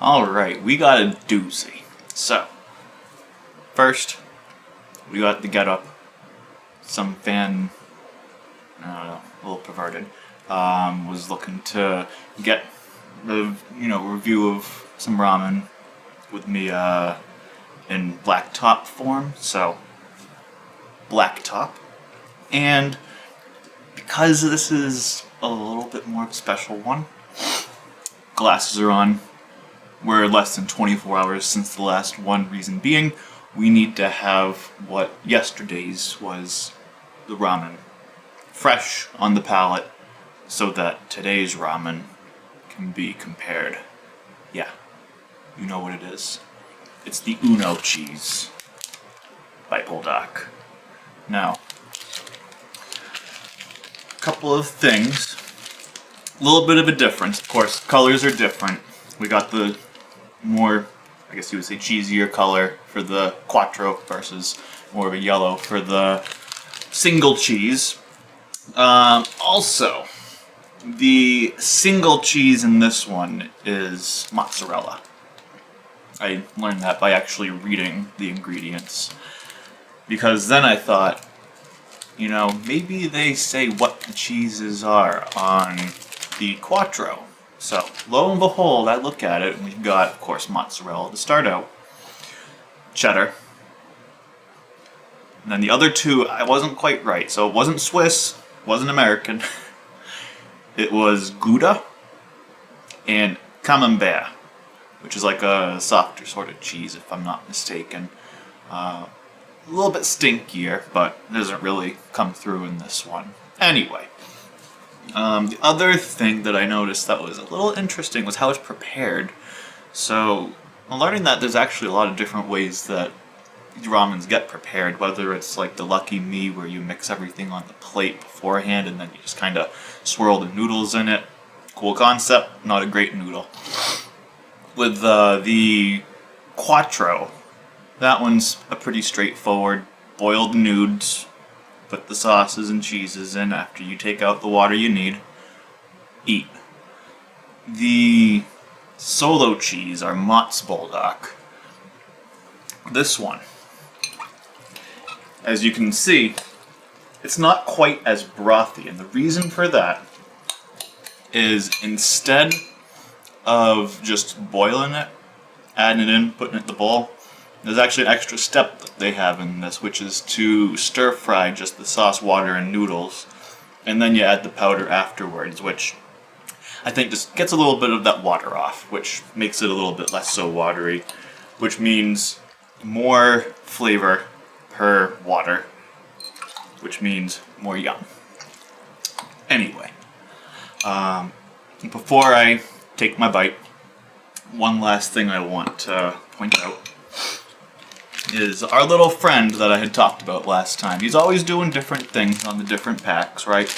Alright, we got a doozy. So, first, we got the get up. Some fan, I don't know, a little perverted, was looking to get the, review of some ramen with me, in black top form. So, black top. And because this is a little bit more of a special one, glasses are on. We're less than 24 hours since the last one, reason being, we need to have what yesterday's was the ramen fresh on the palate so that today's ramen can be compared. Yeah, you know what it is. It's the Uno cheese by Bulldog. Now, a couple of things. A little bit of a difference. Of course, colors are different. We got the more, I guess you would say, cheesier color for the quattro versus more of a yellow for the single cheese. Also, the single cheese in this one is mozzarella. I learned that by actually reading the ingredients. Because then I thought, maybe they say what the cheeses are on the quattro. So, lo and behold, I look at it, and we've got, of course, mozzarella to start out, cheddar, and then the other two, I wasn't quite right. So it wasn't Swiss, wasn't American, it was Gouda and Camembert, which is like a softer sort of cheese, if I'm not mistaken. A little bit stinkier, but it doesn't really come through in this one. Anyway. The other thing that I noticed that was a little interesting was how it's prepared. So, I'm learning that there's actually a lot of different ways that ramens get prepared, whether it's like the Lucky Me where you mix everything on the plate beforehand and then you just kind of swirl the noodles in it. Cool concept, not a great noodle. With the quattro, that one's a pretty straightforward boiled nudes. Put the sauces and cheeses in after you take out the water you need. Eat. The solo cheese, our Mott's Bulldog. This one, as you can see, it's not quite as brothy, and the reason for that is instead of just boiling it, adding it in, putting it in the bowl, there's actually an extra step that they have in this, which is to stir fry just the sauce, water, and noodles, and then you add the powder afterwards, which I think just gets a little bit of that water off, which makes it a little bit less so watery, which means more flavor per water, which means more yum. Anyway, before I take my bite, one last thing I want to point out is our little friend that I had talked about last time. He's always doing different things on the different packs, right?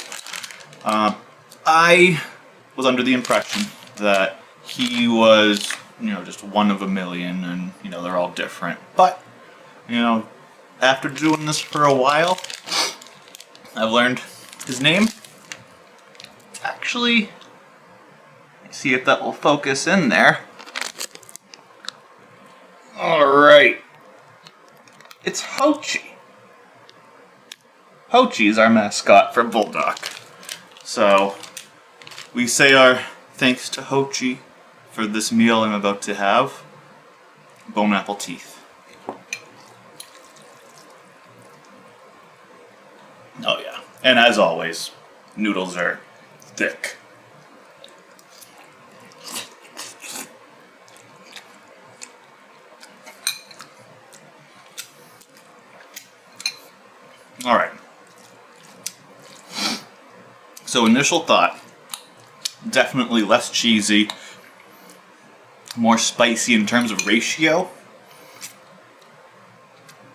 I was under the impression that he was, just one of a million and, they're all different. But, after doing this for a while, I've learned his name. Actually, see if that will focus in there. Alright. It's Hochi. Hochi is our mascot for Bulldog. So, we say our thanks to Hochi for this meal I'm about to have. Bone apple teeth. Oh yeah. And as always, noodles are thick. Alright. So initial thought, definitely less cheesy, more spicy in terms of ratio.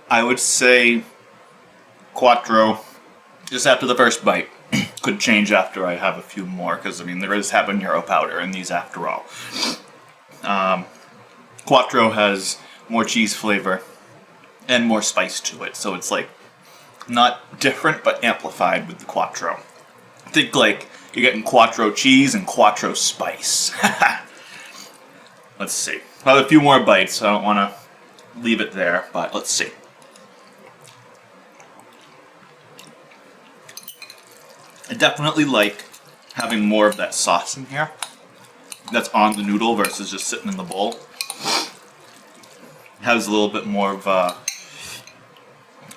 I would say quattro, just after the first bite. Could change after I have a few more, because there is habanero powder in these after all. Quattro has more cheese flavor and more spice to it, so it's like not different but amplified with the quattro. Think like you're getting quattro cheese and quattro spice. Let's see. I have a few more bites, so I don't want to leave it there, but let's see. I definitely like having more of that sauce in here that's on the noodle versus just sitting in the bowl. It has a little bit more of a,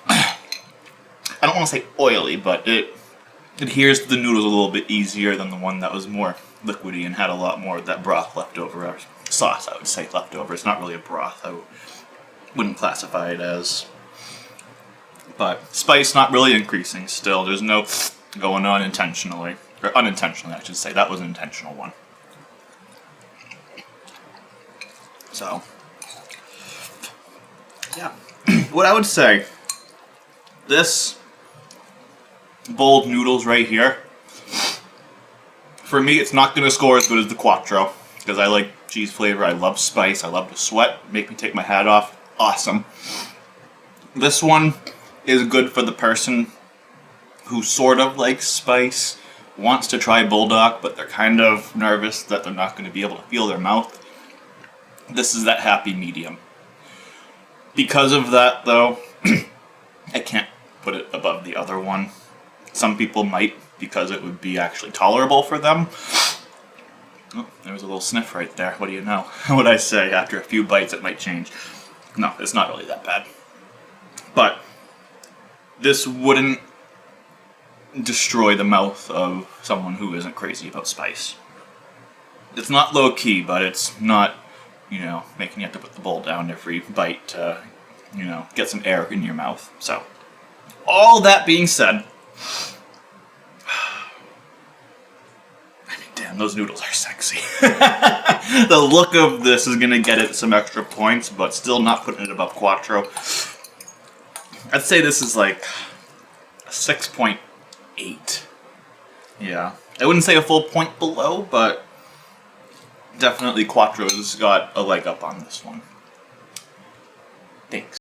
I don't want to say oily, but it adheres to the noodles a little bit easier than the one that was more liquidy and had a lot more of that broth left over, or sauce I would say left over. It's not really a broth, I wouldn't classify it as. But spice not really increasing still, there's no going on intentionally, or unintentionally I should say, that was an intentional one. So, yeah, what I would say, this bowl of noodles right here, for me it's not going to score as good as the Quattro, because I like cheese flavor, I love spice, I love to sweat, make me take my hat off, awesome. This one is good for the person who sort of likes spice, wants to try Bulldog, but they're kind of nervous that they're not going to be able to feel their mouth. This is that happy medium. Because of that, though, I can't put it above the other one. Some people might, because it would be actually tolerable for them. Oh, there was a little sniff right there. What do you know? What I say, after a few bites it might change. No, it's not really that bad. But this wouldn't destroy the mouth of someone who isn't crazy about spice. It's not low-key, but it's not, you know, making you have to put the bowl down every bite to, you know, get some air in your mouth. So, all that being said, I mean, damn, those noodles are sexy. The look of this is gonna get it some extra points, but still not putting it above Quattro. I'd say this is like a 6.8. Yeah. I wouldn't say a full point below, but definitely Quattro's got a leg up on this one. Thanks.